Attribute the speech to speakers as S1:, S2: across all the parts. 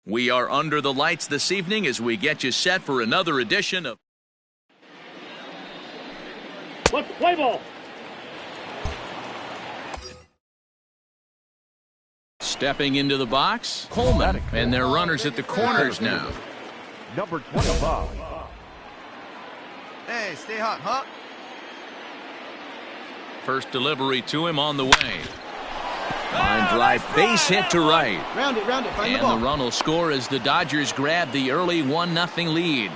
S1: We are under the lights this evening as we get you set for another edition of
S2: Let's play ball.
S1: Stepping into the box, Coleman, and their runners at the corners now.
S2: Number 25.
S3: Hey, stay hot, huh?
S1: First delivery to him on the way. Line drive, base hit to right.
S3: Round it, find the
S1: And
S3: ball.
S1: the run will score as the Dodgers grab the early 1-0 lead.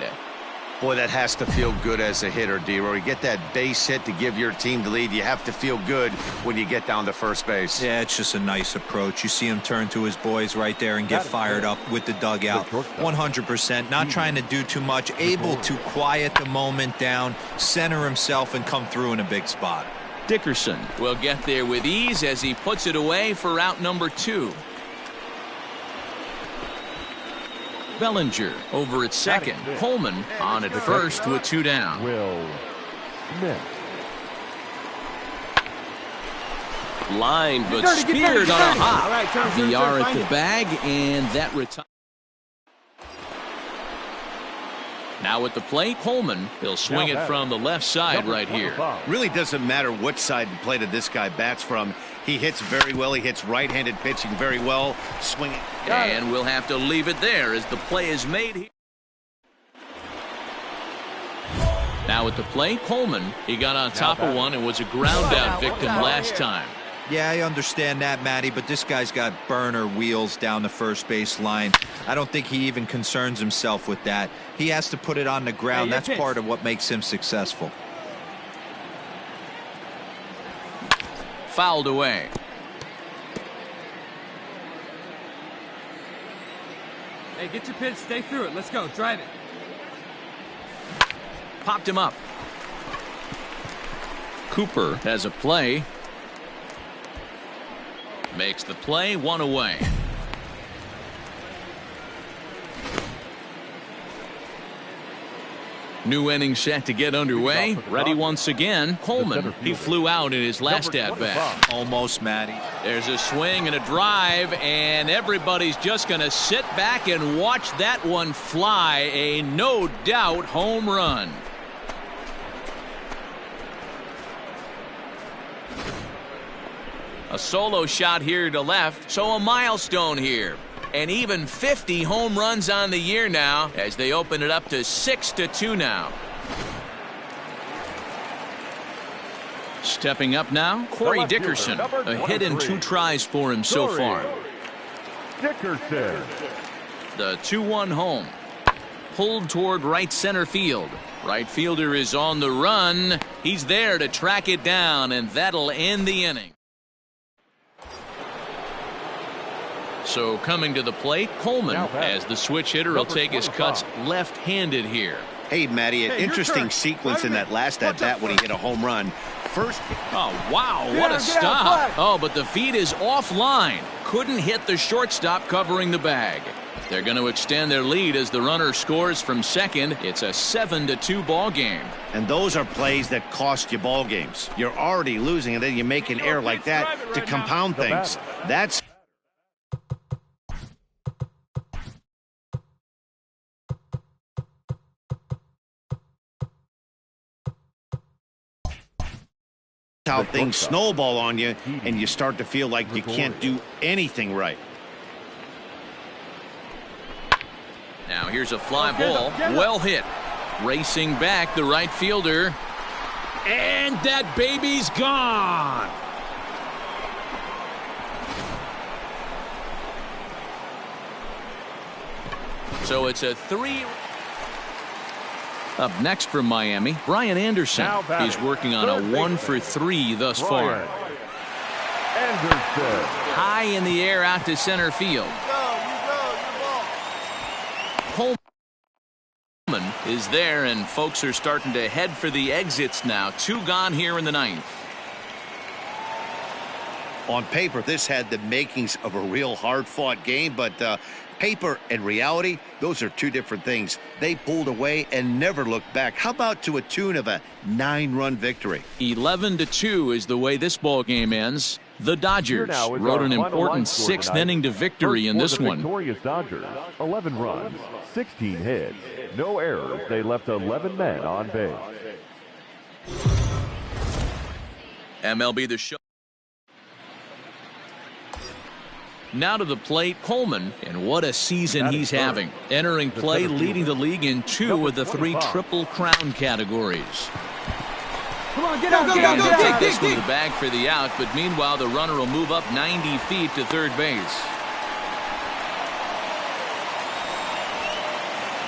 S4: Boy, that has to feel good as a hitter, D-Roy. You get that base hit to give your team the lead. You have to feel good when you get down to first base.
S5: Yeah, it's just a nice approach. You see him turn to his boys right there and get fired up with the dugout. 100%. Not trying to do too much. Able to quiet the moment down, center himself, and come through in a big spot.
S1: Dickerson will get there with ease as he puts it away for out number 2. Bellinger over at second. Coleman on at first with 2 down.
S2: Will Smith.
S1: Line but speared on a hop.
S3: All right, turn,
S1: VR at
S3: find
S1: the
S3: it.
S1: bag, and that retires. Now at the plate, Coleman. He'll swing it from the left side right here.
S4: Really doesn't matter what side of the plate this guy bats from. He hits very well. He hits right-handed pitching very well. Swinging.
S1: And we'll have to leave it there as the play is made here. Now at the plate, Coleman. He got on top of one and was a ground out victim last time.
S5: Yeah, I understand that, Matty, but this guy's got burner wheels down the first base line. I don't think he even concerns himself with that. He has to put it on the ground. That's part of what makes him successful.
S1: Fouled away.
S6: Hey, get your pitch, stay through it. Let's go, drive it.
S1: Popped him up. Cooper has a play. Makes the play, 1 away. New inning set to get underway. Ready once again. Coleman. He flew out in his last at-bat.
S5: Almost, Matty.
S1: There's a swing and a drive, and everybody's just going to sit back and watch that one fly. A no-doubt home run. A solo shot here to left, so a milestone here. And even 50 home runs on the year now as they open it up to 6-2 now. Stepping up now, Corey Dickerson. A hit and 2 tries for him so far.
S2: Dickerson.
S1: The 2-1 home. Pulled toward right center field. Right fielder is on the run. He's there to track it down, and that'll end the inning. So coming to the plate, Coleman, as the switch hitter will take his cuts left-handed here.
S4: Hey, Matty, an interesting sequence in that last at-bat when he hit a home run. First.
S1: Oh, wow, what a stop. Oh, but the feed is offline. Couldn't hit the shortstop covering the bag. They're going to extend their lead as the runner scores from second. It's a 7-2 ball game.
S4: And those are plays that cost you ball games. You're already losing, and then you make an error like that to compound things. That's how things snowball on you, and you start to feel like you can't do anything right.
S1: Now here's a fly ball, well hit. Racing back the right fielder. And that baby's gone. So it's a 3. Up next from Miami, Brian Anderson. He's working on a 1-for-3 thus far.
S2: Anderson.
S1: High in the air out to center field. Coleman is there, and folks are starting to head for the exits now. 2 gone here in the 9th.
S4: On paper, this had the makings of a real hard-fought game, but paper and reality, those are 2 different things. They pulled away and never looked back. How about to a tune of a 9-run victory?
S1: 11-2 is the way this ball game ends. The Dodgers rode an important sixth inning to victory in this one.
S2: Victorious Dodgers, 11 runs, 16 hits, no errors. They left 11 men on base.
S1: MLB The Show. Now to the plate, Coleman, and what a season he's having. Entering play, leading the league in 2 of the 3 Triple Crown categories.
S6: Come on, get out, go,
S1: Take this from the bag for the out, but meanwhile the runner will move up 90 feet to third base.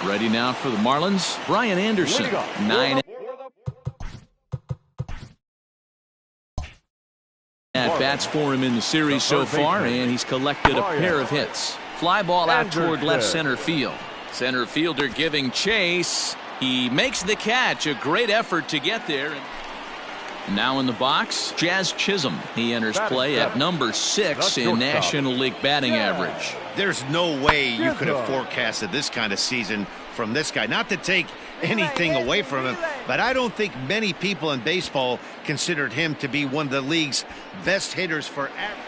S1: Ready now for the Marlins, Brian Anderson. 9 at-bats for him in the series so far, and he's collected a pair of hits. Fly ball out toward left center field. Center fielder giving chase. He makes the catch. A great effort to get there. Now in the box, Jazz Chisholm. He enters play at number 6 in National League batting average.
S4: There's no way you could have forecasted this kind of season from this guy. Not to take anything away from him, but I don't think many people in baseball considered him to be one of the league's best hitters for average.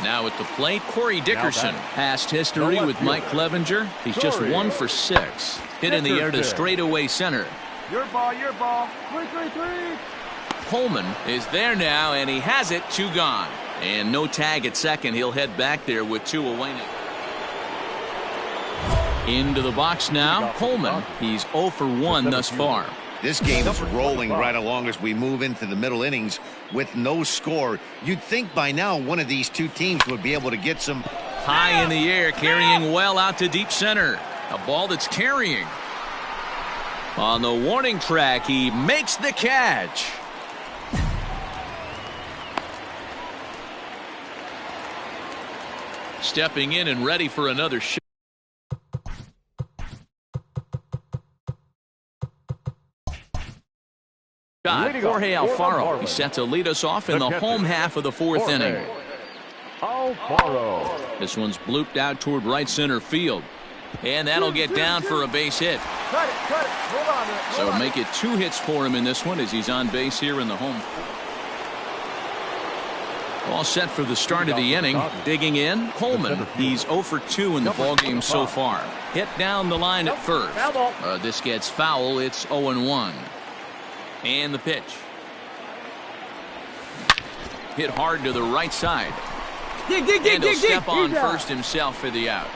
S1: Now at the plate, Corey Dickerson. Past history with Mike Clevenger. He's just 1 for 6. Hit in the air to straightaway center.
S2: Your ball, your ball. 3-3-3.
S1: Coleman is there now, and he has it. 2 gone. And no tag at second. He'll head back there with 2 away now. Into the box now, Coleman. He's 0 for 1 thus far.
S4: This game is rolling right along as we move into the middle innings with no score. You'd think by now one of these 2 teams would be able to get some.
S1: High in the air, carrying well out to deep center. A ball that's carrying. On the warning track, he makes the catch. Stepping in and ready for another shot. Jorge Alfaro. He's set to lead us off in the home half of the 4th inning.
S2: Alfaro.
S1: This one's blooped out toward right center field. And that'll get down for a base hit.
S2: Cut it. Hold on.
S1: So make it 2 hits for him in this one as he's on base here in the home. All set for the start of the inning. Digging in, Coleman. He's 0 for 2 in the ballgame so far. Hit down the line at first. This gets foul. It's 0-1. And the pitch. Hit hard to the right side. And he'll step on first himself for the out.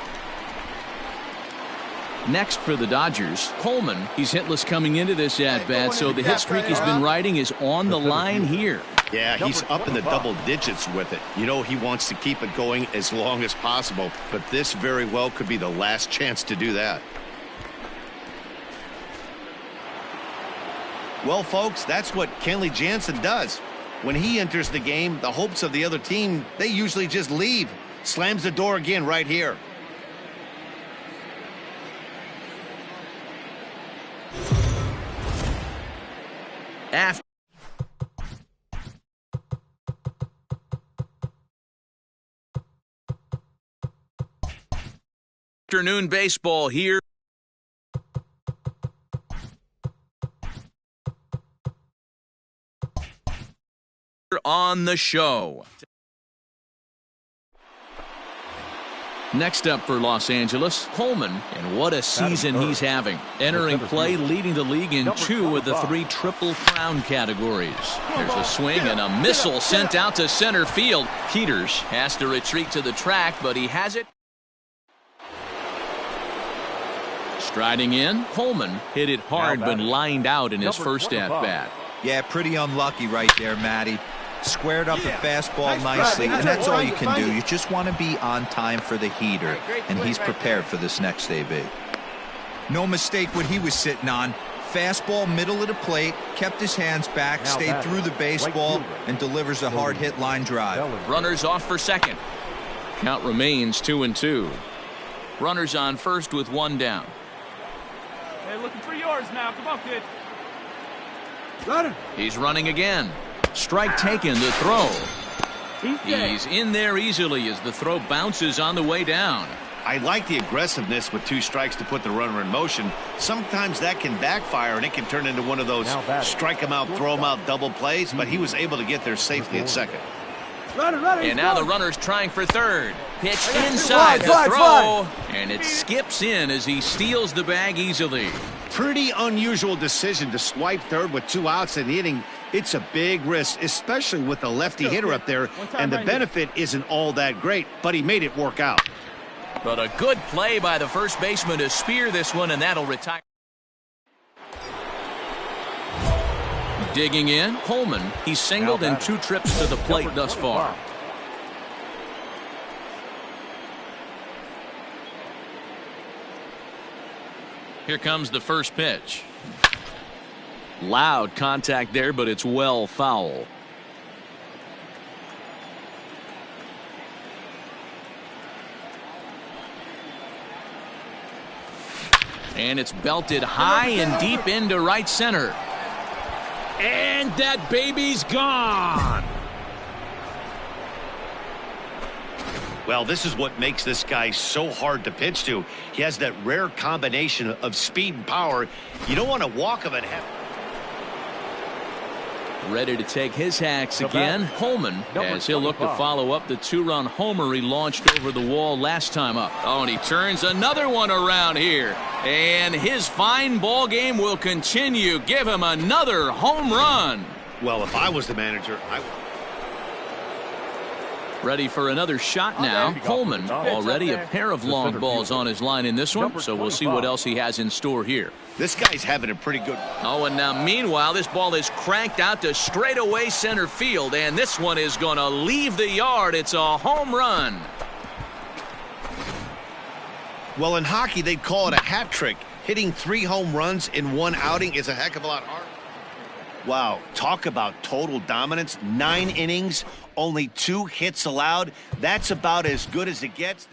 S1: Next for the Dodgers, Coleman. He's hitless coming into this at-bat, so the hit streak he's been riding is on the line here.
S4: Yeah, he's up in the double digits with it. You know, he wants to keep it going as long as possible, but this very well could be the last chance to do that. Well, folks, that's what Kenley Jansen does. When he enters the game, the hopes of the other team, they usually just leave. Slams the door again right here.
S1: Afternoon baseball here on the show. Next up for Los Angeles, Coleman, and what a season he's having. Entering play, leading the league in 2 of the 3 Triple Crown categories. There's a swing and a missile sent out to center field. Peters has to retreat to the track, but he has it. Striding in, Coleman hit it hard but lined out in his first at-bat.
S5: Yeah, pretty unlucky right there, Matty. Squared up the fastball nicely, and that's all you can do. You just want to be on time for the heater, and he's prepared for this next AB. No mistake what he was sitting on. Fastball, middle of the plate, kept his hands back, stayed through the baseball, and delivers a hard hit line drive.
S1: Runners off for second. Count remains 2-2. Runners on first with 1 down.
S6: Hey, looking for yours now. Come on, kid.
S1: He's running again. Strike taken, the throw. He's in there easily as the throw bounces on the way down.
S4: I like the aggressiveness with 2 strikes to put the runner in motion. Sometimes that can backfire, and it can turn into one of those strike him out, throw him out double plays, but he was able to get there safely at second.
S1: And now the runner's trying for third. Pitch inside the throw, and it skips in as he steals the bag easily.
S4: Pretty unusual decision to swipe third with 2 outs in the inning. It's a big risk, especially with the lefty hitter up there, and the benefit isn't all that great, but he made it work out.
S1: But a good play by the first baseman to spear this one, and that'll retire. Digging in, Coleman. He's singled in 2 trips to the plate thus far. Here comes the first pitch. Loud contact there, but it's well foul. And it's belted high and deep into right center. And that baby's gone.
S4: Well, this is what makes this guy so hard to pitch to. He has that rare combination of speed and power. You don't want to walk him at half.
S1: Ready to take his hacks again. Coleman, as he'll look to follow up the 2-run homer he launched over the wall last time up. Oh, and he turns another one around here. And his fine ball game will continue. Give him another home run.
S4: Well, if I was the manager, I...
S1: Ready for another shot now. Coleman, already a pair of long balls on his line in this one, so we'll see what else he has in store here.
S4: This guy's having a pretty good...
S1: Oh, and now meanwhile, this ball is cranked out to straightaway center field, and this one is going to leave the yard. It's a home run.
S4: Well, in hockey, they'd call it a hat trick. Hitting 3 home runs in 1 outing is a heck of a lot harder. Wow, talk about total dominance. 9 innings, only 2 hits allowed. That's about as good as it gets.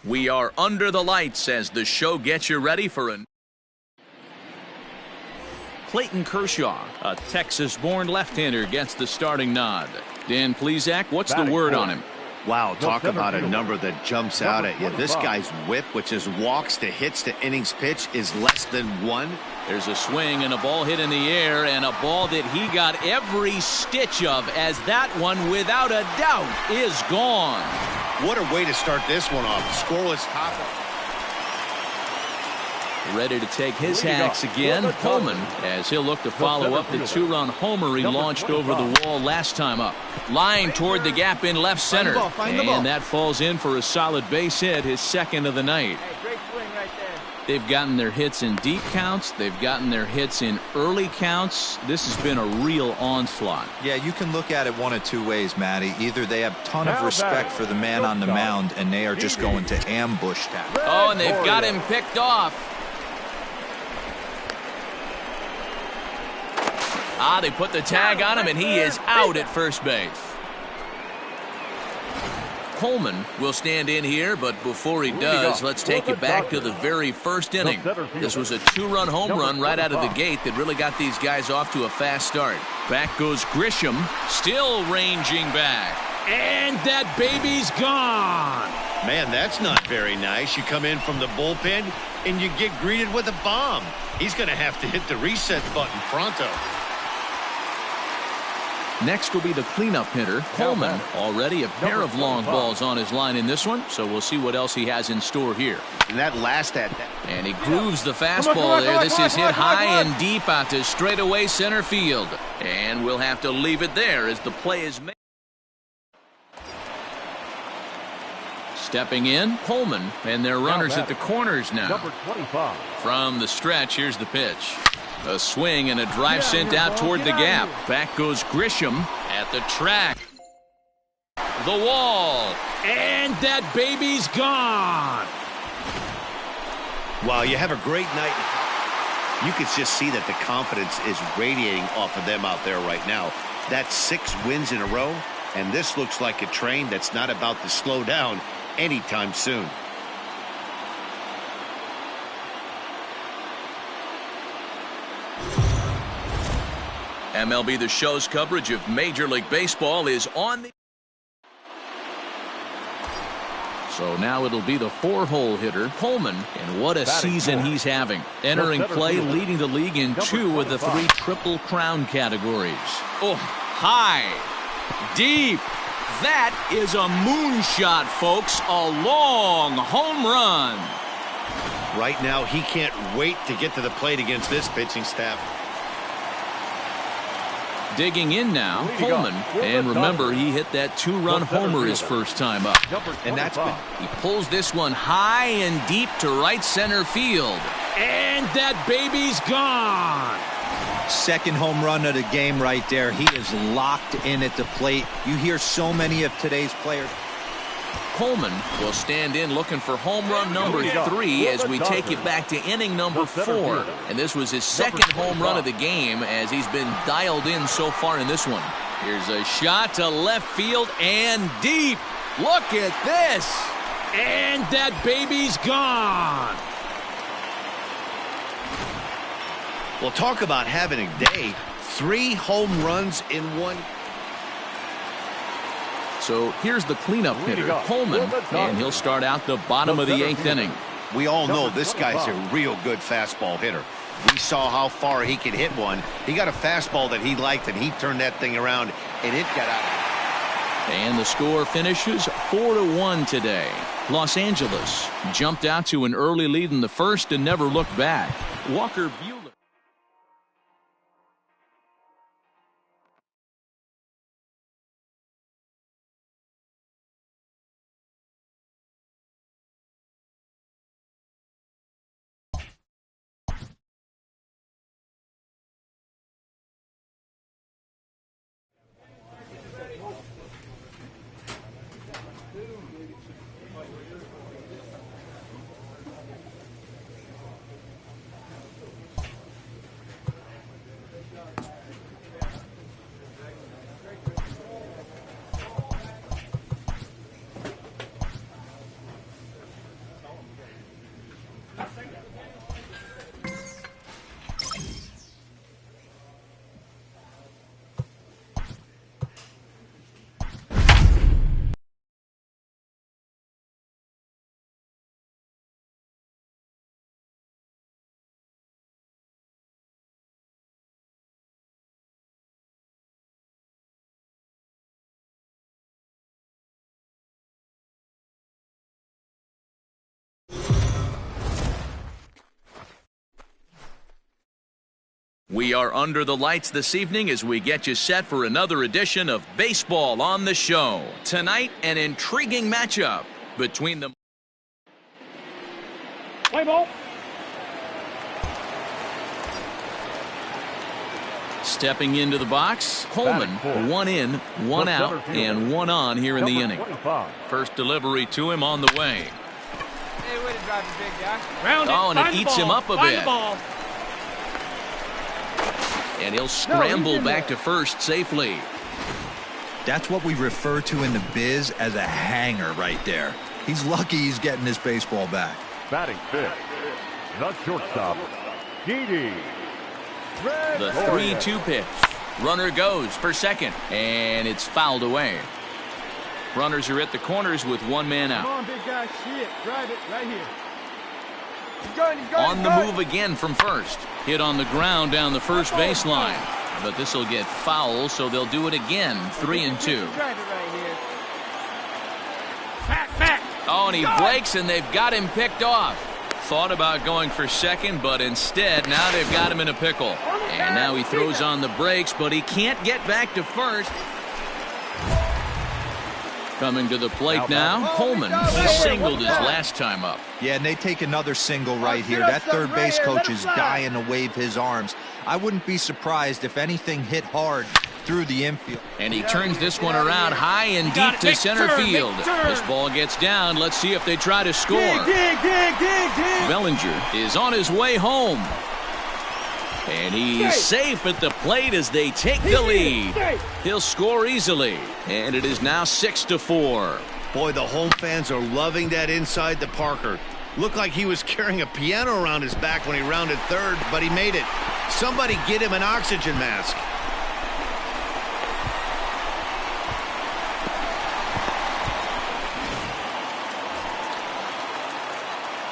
S1: We are under the lights as the show gets you ready for a... Clayton Kershaw, a Texas-born left-hander, gets the starting nod. Dan Plesac, what's the word on him?
S4: Wow, talk about a number that jumps out at you. This guy's whip, which is walks to hits to innings pitch, is less than 1.
S1: There's a swing and a ball hit in the air, and a ball that he got every stitch of, as that one, without a doubt, is gone.
S4: What a way to start this one off. Scoreless top.
S1: Ready to take his hacks again, Coleman, as he'll look to follow up the 2-run homer he launched over the wall last time up. Line toward the gap in left center, and that falls in for a solid base hit, his second of the night.
S3: Great swing right there.
S1: They've gotten their hits in deep counts. They've gotten their hits in early counts. This has been a real onslaught.
S5: Yeah, you can look at it one of two ways, Matty. Either they have a ton of respect for the man on the mound, and they are just going to ambush that.
S1: Oh, and they've got him picked off. They put the tag on him, and he is out at first base. Coleman will stand in here, but before he does, let's take you back to the very first inning. This was a 2-run home run right out of the gate that really got these guys off to a fast start. Back goes Grisham, still ranging back. And that baby's gone.
S4: Man, that's not very nice. You come in from the bullpen, and you get greeted with a bomb. He's going to have to hit the reset button pronto.
S1: Next will be the cleanup hitter, Coleman. Already a pair of long balls on his line in this one, so we'll see what else he has in store here.
S4: And that last at that.
S1: And he grooves the fastball there. This is hit high and deep out to straightaway center field. And we'll have to leave it there as the play is made. Stepping in, Coleman, and their runners at the corners now.
S2: Number 25.
S1: From the stretch, here's the pitch. A swing and a drive sent out toward the gap. Back goes Grisham at the track. The wall. And that baby's gone.
S4: Wow, you have a great night. You can just see that the confidence is radiating off of them out there right now. That's 6 wins in a row, and this looks like a train that's not about to slow down anytime soon.
S1: MLB The Show's coverage of Major League Baseball is on the... So now it'll be the 4-hole hitter, Coleman, and what a season he's having. Entering play, leading the league in 2 of the 3 Triple Crown categories. Oh, high, deep. That is a moonshot, folks. A long home run.
S4: Right now, he can't wait to get to the plate against this pitching staff.
S1: Digging in now, Coleman, and remember, he hit that 2-run homer his first time up.
S4: And that's been...
S1: He pulls this one high and deep to right center field. And that baby's gone.
S5: Second home run of the game right there. He is locked in at the plate. You hear so many of today's players.
S1: Coleman will stand in looking for home run number 3 as we take it back to inning number 4. And this was his second home run of the game as he's been dialed in so far in this one. Here's a shot to left field and deep. Look at this. And that baby's gone.
S4: Well, talk about having a day. 3 home runs in 1.
S1: So here's the cleanup hitter, Coleman, and he'll start out the bottom of the 8th inning.
S4: We all know this guy's a real good fastball hitter. We saw how far he could hit one. He got a fastball that he liked, and he turned that thing around, and it got out.
S1: And the score finishes 4-1 today. Los Angeles jumped out to an early lead in the first and never looked back. Walker Buehler. We are under the lights this evening as we get you set for another edition of Baseball on the Show. Tonight, an intriguing matchup between the...
S3: Play ball.
S1: Stepping into the box, Coleman, one in, one out, and one on here in the inning. First delivery to him on the way.
S6: Hey, way to drive the big guy.
S3: Round it.
S1: Oh, and it eats him up a
S3: Find
S1: bit.
S3: the ball.
S1: And he'll scramble back to first safely.
S5: That's what we refer to in the biz as a hanger right there. He's lucky he's getting his baseball back.
S2: Batting fifth, the shortstop, Didi.
S1: The 3-2 pitch. Runner goes for second, and it's fouled away. Runners are at the corners with one man
S6: Come
S1: out.
S6: on, big guy. Shit. Drive it right here.
S1: On the move again from first. Hit on the ground down the first baseline. But this will get foul, so they'll do it again. 3-2.
S6: Drive it right here.
S3: Fact.
S1: Oh, and he breaks, and they've got him picked off. Thought about going for second, but instead, now they've got him in a pickle. And now he throws on the brakes, but he can't get back to first. Coming to the plate now, Coleman. He singled his last time up.
S5: Yeah, and they take another single right here. That third base coach is dying to wave his arms. I wouldn't be surprised if anything hit hard through the infield.
S1: And he turns this one around high and deep to center field. This ball gets down. Let's see if they try to score.
S3: Dig.
S1: Bellinger is on his way home. And he's safe at the plate as they take the lead. He'll score easily. And it is now 6-4.
S4: Boy, the home fans are loving that inside to Parker. Looked like he was carrying a piano around his back when he rounded third, but he made it. Somebody get him an oxygen mask.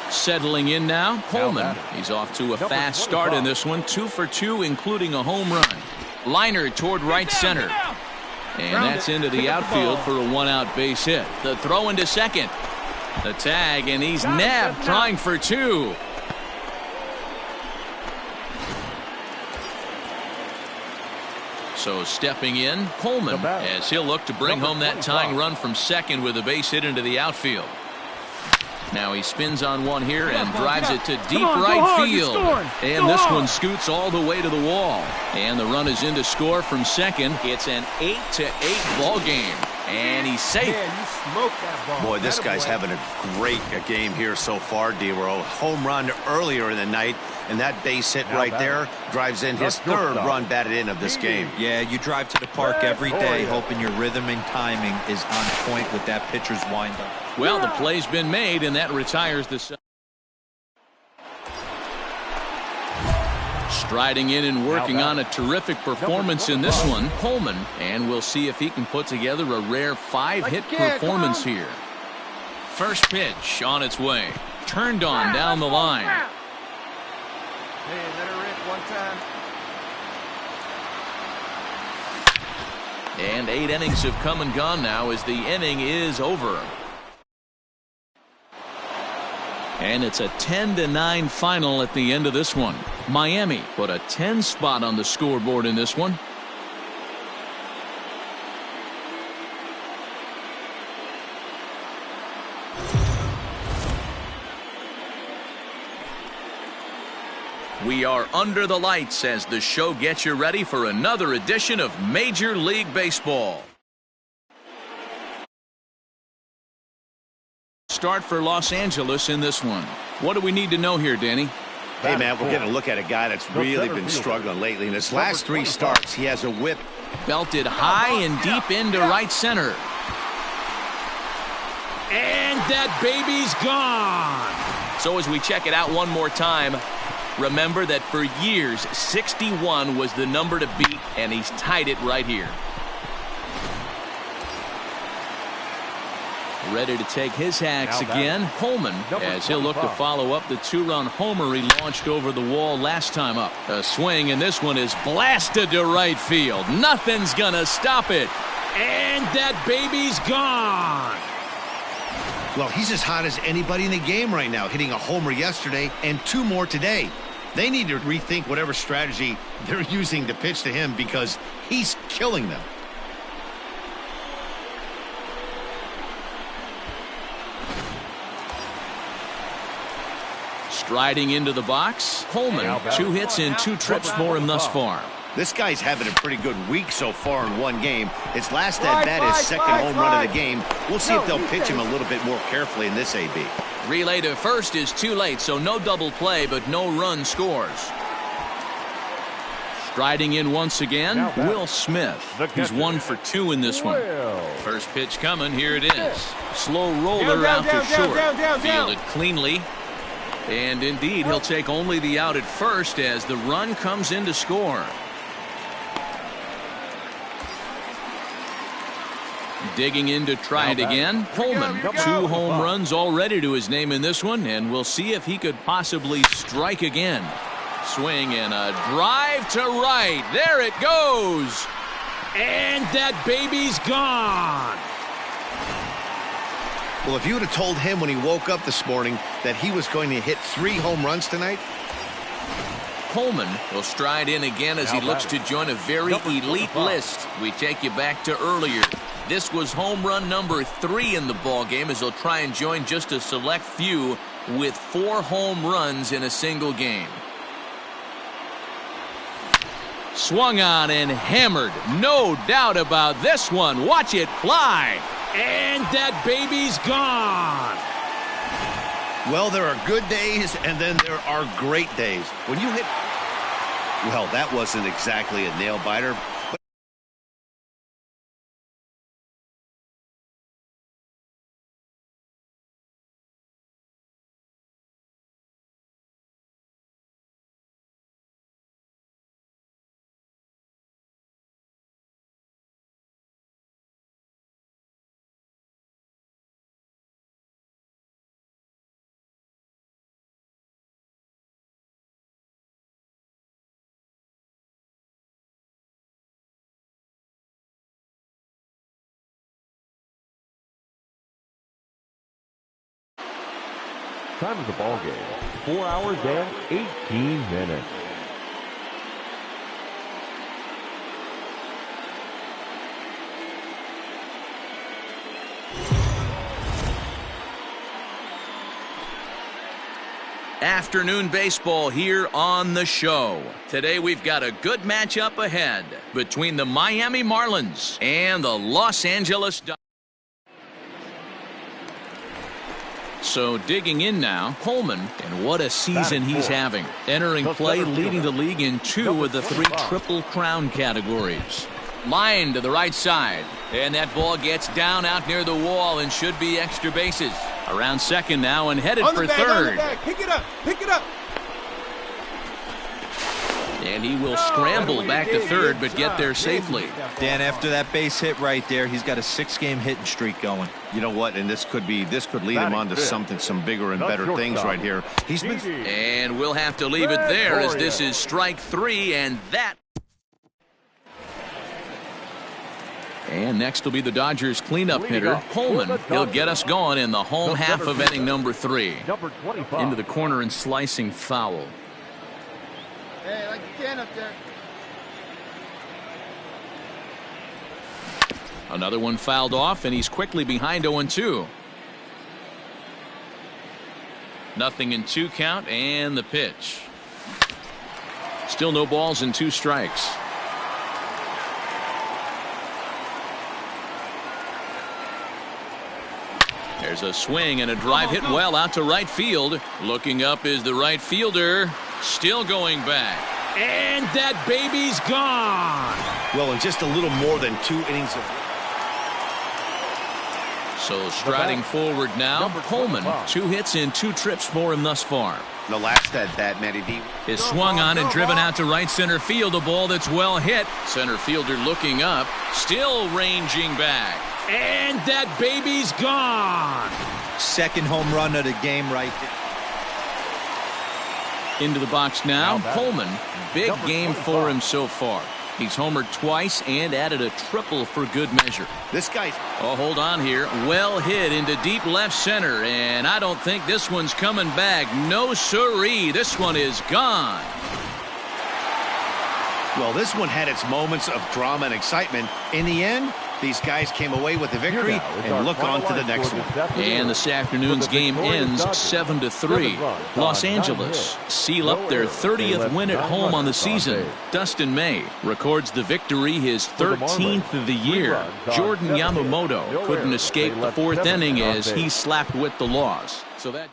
S1: Settling in now, Coleman. He's off to a fast start in this one. 2 for 2, including a home run. Liner toward right center. And that's into the outfield for a one-out base hit. The throw into second. The tag, and he's nabbed trying for 2. So stepping in, Coleman, as he'll look to bring home that tying run from second with a base hit into the outfield. Now he spins on one here and drives it to deep right field. And this one scoots all the way to the wall. And the run is in to score from second. It's an 8-8 ball game. And he's safe.
S4: Boy, this guy's having a great game here so far, D-Roll. Home run earlier in the night, and that base hit right there drives in his third run batted in of this game.
S5: Yeah, you drive to the park every day hoping your rhythm and timing is on point with that pitcher's windup.
S1: Well, the play's been made, and that retires the... Striding in and working on a terrific performance in this one, Coleman. And we'll see if he can put together a rare 5-hit performance here. First pitch on its way. Turned on down the line.
S6: Hey, let her rip one time.
S1: And 8 innings have come and gone now as the inning is over. And it's a 10-9 final at the end of this one. Miami put a 10 spot on the scoreboard in this one. We are under the lights as the show gets you ready for another edition of Major League Baseball. Start for Los Angeles in this one. What do we need to know here, Danny?
S4: Hey, man, we're getting a look at a guy that's really been struggling lately. In his last 3 starts, he has a whip.
S1: Belted high and deep into right center. And that baby's gone. So as we check it out one more time, remember that for years, 61 was the number to beat, and he's tied it right here. Ready to take his hacks again. Coleman, as he'll look to follow up the 2-run homer he launched over the wall last time up. A swing, and this one is blasted to right field. Nothing's gonna stop it. And that baby's gone.
S4: Well, he's as hot as anybody in the game right now, hitting a homer yesterday and 2 more today. They need to rethink whatever strategy they're using to pitch to him because he's killing them.
S1: Striding into the box, Coleman. 2 hits and 2 trips for him thus far.
S4: This guy's having a pretty good week so far in one game. His last at-bat is second home run of the game. We'll see if they'll pitch him a little bit more carefully in this AB.
S1: Relay to first is too late, so no double play, but no run scores. Striding in once again, Will Smith. He's 1 for 2 in this one. First pitch coming, here it is. Slow roller out to short. Fielded cleanly. And indeed, he'll take only the out at first as the run comes in to score. Digging in to try it again. Coleman, 2 home runs already to his name in this one, and we'll see if he could possibly strike again. Swing and a drive to right. There it goes. And that baby's gone.
S4: Well, if you would have told him when he woke up this morning that he was going to hit 3 home runs tonight.
S1: Coleman will stride in again as he looks to join a very elite list. We take you back to earlier. This was home run number 3 in the ball game as he'll try and join just a select few with 4 home runs in a single game. Swung on and hammered. No doubt about this one. Watch it fly. And that baby's gone.
S4: Well, there are good days and then there are great days. When you hit, well, that wasn't exactly a nail biter.
S2: Time of the ball game, 4 hours and 18 minutes.
S1: Afternoon baseball here on the show. Today we've got a good matchup ahead between the Miami Marlins and the Los Angeles Dodgers. So digging in now, Coleman, and what a season he's having. Entering play, leading the league in 2 of the 3 Triple Crown categories. Line to the right side, and that ball gets down out near the wall and should be extra bases. Around second now and headed for third.
S6: Pick it up, pick it up.
S1: And he will scramble back to third, but get there safely.
S5: Dan, after that base hit right there, he's got a 6-game hitting streak going.
S4: You know what? And this could lead him on to some bigger and better things right here. He's been.
S1: And we'll have to leave it there as this is strike 3, and that. And next will be the Dodgers cleanup hitter, Coleman. He'll get us going in the home half of inning number 3. Into the corner and slicing foul.
S6: Hey, like you can up there.
S1: Another one fouled off, and he's quickly behind 0-2. Nothing in 2 count, and the pitch. Still no balls and 2 strikes. There's a swing and a drive hit well out to right field. Looking up is the right fielder. Still going back. And that baby's gone.
S4: Well, in just a little more than 2 innings of.
S1: So striding forward now, Coleman. 2 hits and 2 trips for him thus far.
S4: The last at bat, Matty D.
S1: Is swung on and driven out to right center field. A ball that's well hit. Center fielder looking up. Still ranging back. And that baby's gone.
S5: 2nd home run of the game right there.
S1: Into the box now, Coleman. Big game for him so far. He's homered twice and added a triple for good measure.
S4: This guy's...
S1: Oh, hold on here. Well hit into deep left center, and I don't think this one's coming back. No siree. This one is gone.
S4: Well, this one had its moments of drama and excitement. In the end, these guys came away with the victory and look on to the next one.
S1: And this afternoon's game ends 7-3. Los Angeles seal up their 30th win at home on the season. Dustin May records the victory, his 13th of the year. Jordan Yamamoto couldn't escape the fourth inning as he slapped with the loss. So that...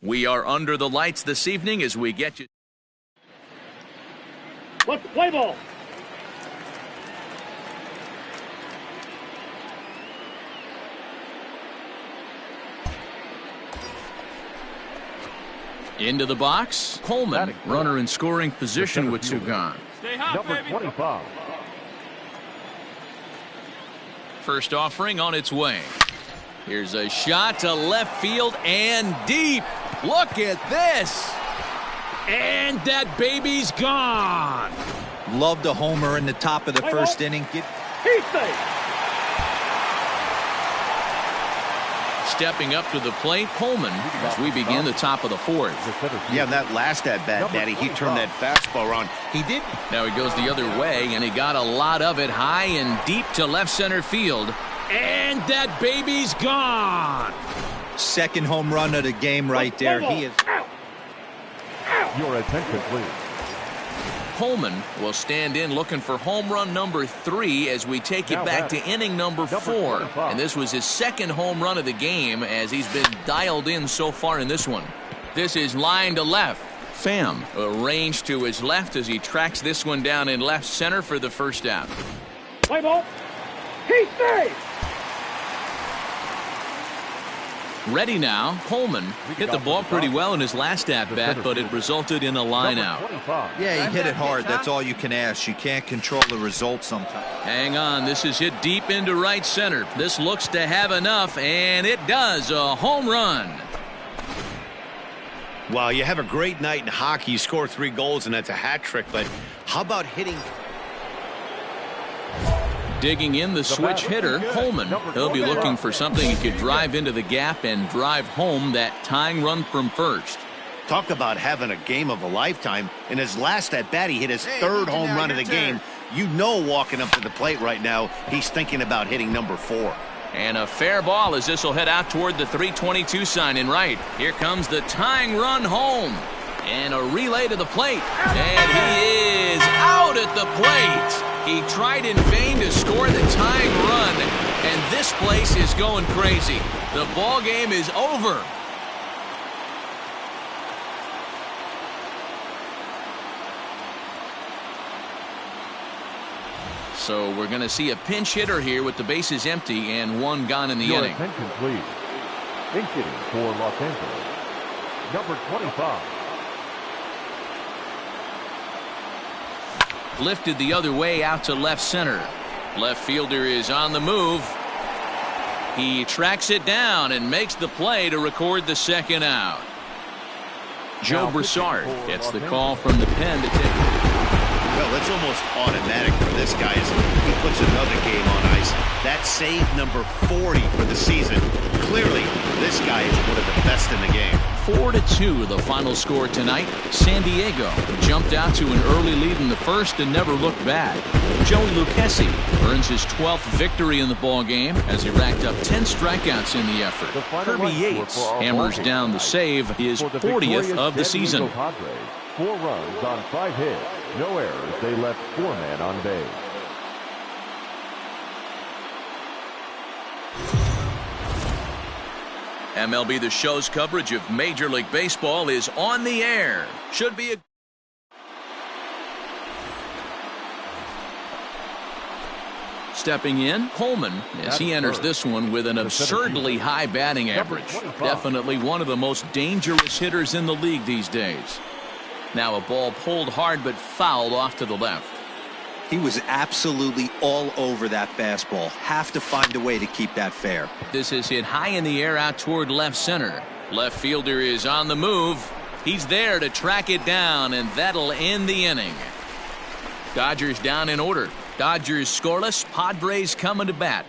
S1: We are under the lights this evening as we get you.
S3: Let's play ball.
S1: Into the box, Coleman, runner in scoring position with two gone.
S6: Stay hot,
S2: Number
S6: baby.
S2: 25.
S1: First offering on its way. Here's a shot to left field and deep. Look at this. And that baby's gone.
S5: Loved a homer in the top of the first inning.
S1: Stepping up to the plate, Coleman, as we begin the top of the fourth.
S4: Yeah, that last at-bat, Daddy, he turned that fastball around. He did.
S1: Now he goes the other way, and he got a lot of it high and deep to left center field. And that baby's gone.
S5: Second home run of the game right there. He is.
S2: Your attention, please.
S1: Coleman will stand in looking for home run number 3 as we take it back to inning number 4. And this was his second home run of the game as he's been dialed in so far in this one. This is line to left. Pham arranged to his left as he tracks this one down in left center for the first out.
S3: Play ball. He stays.
S1: Ready now. Coleman hit the ball pretty well in his last at-bat, but it resulted in a line out.
S5: Yeah, he hit it hard. That's all you can ask. You can't control the result sometimes.
S1: Hang on. This is hit deep into right center. This looks to have enough, and it does. A home run.
S4: Wow, you have a great night in hockey. You score 3 goals, and that's a hat trick. But how about hitting?
S1: Digging in the switch hitter, Coleman. He'll be looking for something he could drive into the gap and drive home that tying run from first.
S4: Talk about having a game of a lifetime. In his last at-bat, he hit his 3rd home run of the game. You know, walking up to the plate right now, he's thinking about hitting number 4.
S1: And a fair ball as this will head out toward the 322 sign in right. Here comes the tying run home. And a relay to the plate. And he is out at the plate. He tried in vain to score the tying run, and this place is going crazy. The ball game is over. So we're going to see a pinch hitter here with the bases empty and 1 gone in the inning.
S2: Attention, please. Pinch hitting for Los Angeles, number 25.
S1: Lifted the other way out to left center. Left fielder is on the move. He tracks it down and makes the play to record the second out. Joe Broussard gets the call from the pen to take it.
S4: Well, it's almost automatic for this guy as he puts another game on ice. That's save number 40 for the season. Clearly, this guy is one of the best in the game.
S1: 4-2 the final score tonight. San Diego jumped out to an early lead in the first and never looked back. Joey Lucchesi earns his 12th victory in the ball game as he racked up 10 strikeouts in the effort. Kirby Yates hammers down the save, his 40th of the season.
S2: 4 runs on 5 hits, no errors. They left 4 men on base.
S1: MLB The Show's coverage of Major League Baseball is on the air. Should be a stepping in, Coleman, as he enters this one with an absurdly high batting average. Definitely one of the most dangerous hitters in the league these days. Now a ball pulled hard but fouled off to the left.
S5: He was absolutely all over that fastball. Have to find a way to keep that fair.
S1: This is hit high in the air out toward left center. Left fielder is on the move. He's there to track it down, and that'll end the inning. Dodgers down in order. Dodgers scoreless. Padres coming to bat.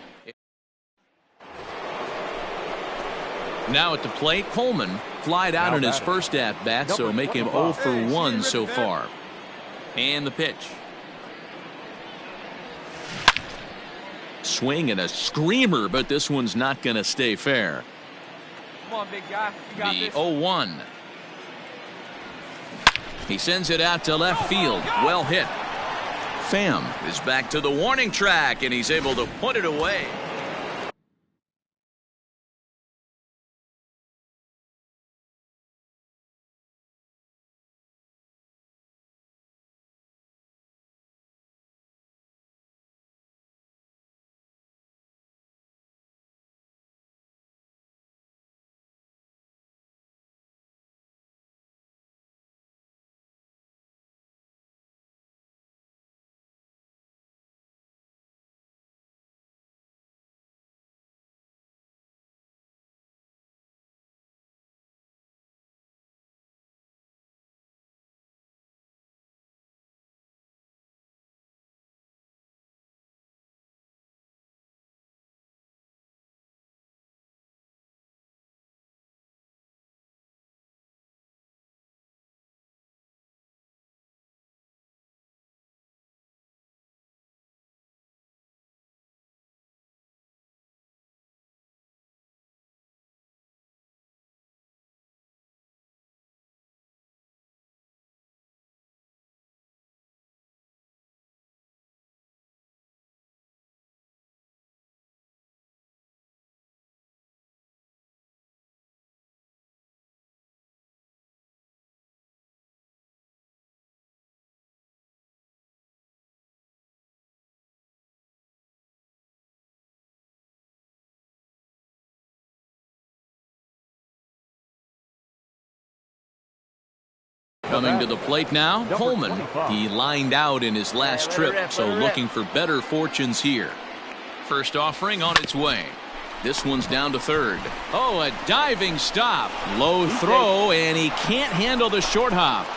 S1: Now at the plate, Coleman flied out in his first at-bat, so make him 0 for 1 so far. And the pitch. Swing and a screamer, but this one's not going to stay fair.
S6: Come on, big guy. You got
S1: The
S6: this.
S1: 0-1. He sends it out to left field. Well hit. Pham is back to the warning track, and he's able to put it away. Coming to the plate now, Coleman. He lined out in his last trip, so looking for better fortunes here. First offering on its way. This one's down to third. Oh, a diving stop. Low throw, and he can't handle the short hop.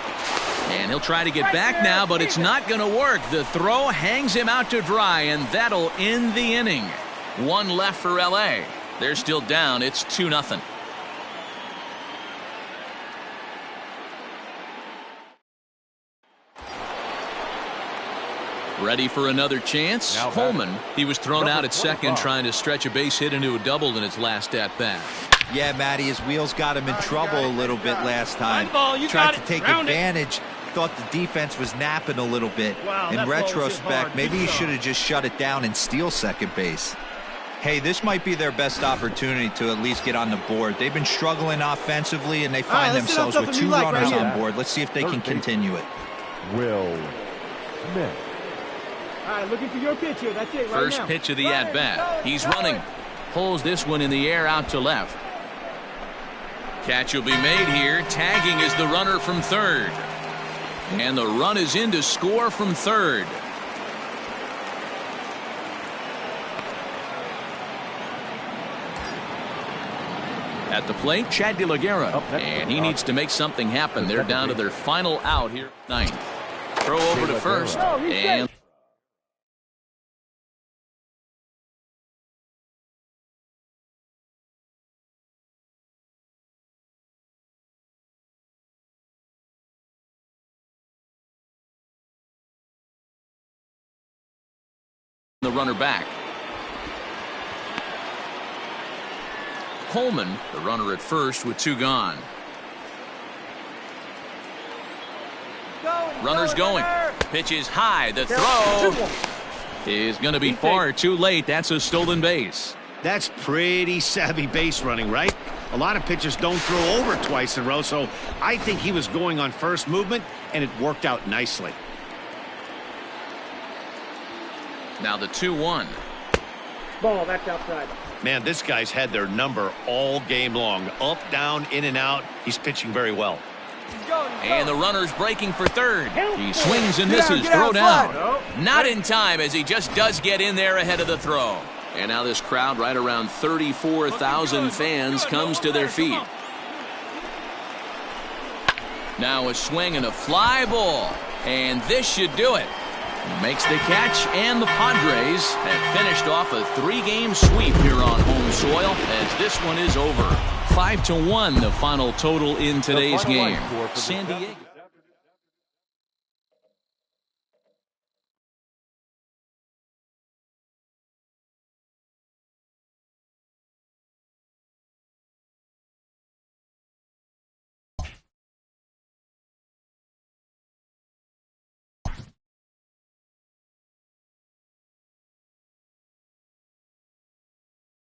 S1: And he'll try to get back now, but it's not going to work. The throw hangs him out to dry, and that'll end the inning. One left for L.A. They're still down. It's 2-0. Ready for another chance?
S2: Now
S1: Coleman. He was thrown out at second
S2: 25.
S1: trying to stretch a base hit into a double in his last at-bat.
S5: Yeah, Matty, his wheels got him in trouble a little bit last time. Tried to take advantage. Thought the defense was napping a little bit. In retrospect, maybe he should have just shut it down and steal second base. Hey, this might be their best opportunity to at least get on the board. They've been struggling offensively, and they find themselves with 2 runners on board. Let's see if they can continue it.
S2: Will Smith.
S3: All right, looking for your pitch here. That's it.
S1: First
S3: right now.
S1: pitch of the at-bat. He's running. Pulls this one in the air out to left. Catch will be made here. Tagging is the runner from third. And the run is in to score from third. At the plate, Chad De La Guerra. And he needs to make something happen. They're down to their final out here tonight. Throw over to first. And the runner back. Coleman, the runner at first with 2 gone. Runner's going. Pitch is high. The throw is going to be far too late. That's a stolen base.
S4: That's pretty savvy base running, right? A lot of pitchers don't throw over twice in a row, so I think he was going on first movement, and it worked out nicely.
S1: Now the 2-1.
S3: Ball, that's outside.
S4: Man, this guy's had their number all game long. Up, down, in and out. He's pitching very well.
S1: And the runner's breaking for third. He swings and misses. Throw down. Not in time, as he just does get in there ahead of the throw. And now this crowd, right around 34,000 fans, comes to their feet. Now a swing and a fly ball. And this should do it. He makes the catch, and the Padres have finished off a 3-game sweep here on home soil, as this one is over. 5-1 the final total in today's game. San Diego.